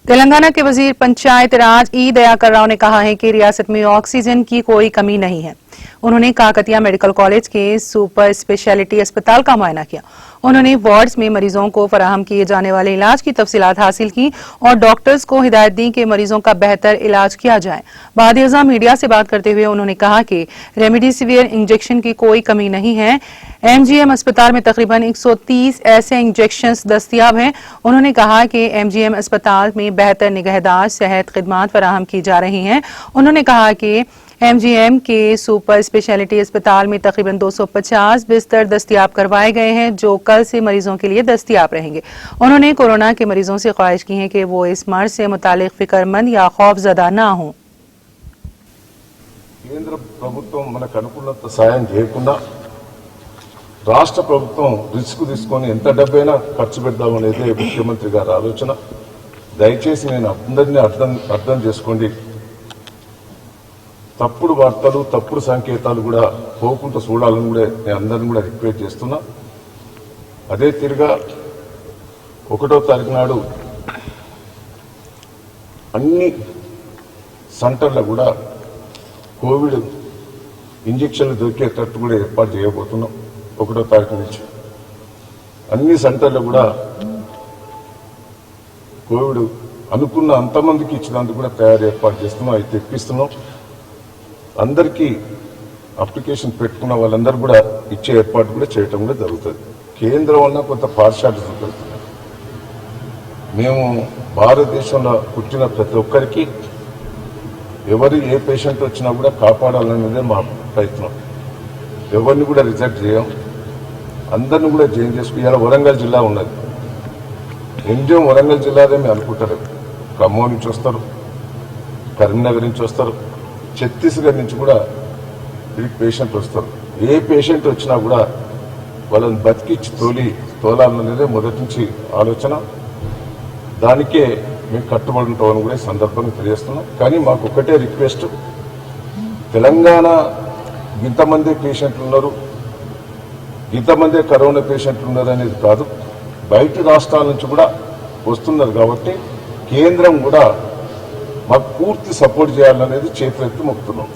तेलंगाना के वजीर पंचायत राज ई दयाकर राव ने कहा है कि रियासत में ऑक्सीजन की कोई कमी नहीं है। उन्होंने काकतिया मेडिकल कॉलेज के सुपर स्पेशलिटी अस्पताल का मुआयना किया। उन्होंने वार्ड्स में मरीजों को फराहम किए जाने वाले इलाज की तफसीलात हासिल की और डॉक्टर्स को हिदायत दी कि मरीजों का बेहतर इलाज किया जाए। बाद-ए-अज़ा मीडिया से बात करते हुए उन्होंने कहा कि रेमडेसिविर इंजेक्शन की कोई कमी नहीं है। एमजीएम अस्पताल में तकरीबन 130 ऐसे इंजेक्शंस दस्तियाब हैं। उन्होंने कहा कि एमजीएम अस्पताल में बेहतर निगहदाश्त सेहत खिदमात फराहम की जा रही हैं। उन्होंने कहा कि एमजीएम के सुपर स्पेशलिटी अस्पताल में तकरीबन 250 बिस्तर दस्तियाब करवाए गए हैं, जो कल से मरीजों के लिए दस्तियाब रहेंगे। उन्होंने कोरोना के मरीजों से ख्वाहिश की है कि वो इस मर्ज से मुतालिक फिक्रमंद या खौफजदा ना हों। కేంద్ర ప్రభుత్వం మనకు అనుకున్నంత సాయం చేయకుండా రాష్ట్ర ప్రభుత్వం రిస్క్ తీసుకొని ఎంత డబ్బైనా ఖర్చు పెడదామనేదే ముఖ్యమంత్రి గారి ఆలోచన. దయచేసి నేను అందరినీ అర్థం చేసుకోండి. తప్పుడు వార్తలు తప్పుడు సంకేతాలు కూడా పోకుండా చూడాలని కూడా నేను అందరిని కూడా రిక్వెస్ట్ చేస్తున్నా. అదే తిరిగా 1వ తారీఖు నాడు అన్ని సెంటర్ల కూడా కోవిడ్ ఇంజెక్షన్లు దొరికేటట్టు కూడా ఏర్పాటు చేయబోతున్నాం. 1వ తారీఖు నుంచి అన్ని సెంటర్లు కూడా కోవిడ్ అనుకున్న అంతమందికి ఇచ్చినందుకు కూడా ఏర్పాటు చేస్తున్నాం. అవి తెప్పిస్తున్నాం. అందరికీ అప్లికేషన్ పెట్టుకున్న వాళ్ళందరూ కూడా ఇచ్చే ఏర్పాటు కూడా చేయటం కూడా జరుగుతుంది. కేంద్రం వల్ల కొంత పార్షాలిటీ జరుగుతుంది. మేము భారతదేశంలో పుట్టిన ప్రతి ఒక్కరికి ఎవరు ఏ పేషెంట్ వచ్చినా కూడా కాపాడాలనేదే మా ప్రయత్నం. ఎవరిని కూడా రిజెక్ట్ చేయం. అందరిని కూడా జాయిన్ చేసుకుని ఇలా వరంగల్ జిల్లా ఉన్నది. ఎంజిఎం వరంగల్ జిల్లాదే మేము అనుకుంటారు. ఖమ్మం నుంచి వస్తారు, కరీంనగర్ నుంచి వస్తారు, ఛత్తీస్గఢ్ నుంచి కూడా వీరికి పేషెంట్లు వస్తారు. ఏ పేషెంట్ వచ్చినా కూడా వాళ్ళని బతికిచ్చి తోలాలనేదే మొదటి నుంచి ఆలోచన. దానికే మేము కట్టుబడి ఉంటామని కూడా ఈ సందర్భంగా తెలియజేస్తున్నాం. కానీ మాకు ఒకటే రిక్వెస్ట్, తెలంగాణ ఇంతమంది పేషెంట్లు ఉన్నారు, ఇంతమంది కరోనా పేషెంట్లు ఉన్నారు అనేది కాదు, బయట రాష్ట్రాల నుంచి కూడా వస్తున్నారు. కాబట్టి కేంద్రం కూడా మాకు పూర్తి సపోర్ట్ చేయాలనేది చేతులెత్తి మొక్కుతున్నాం.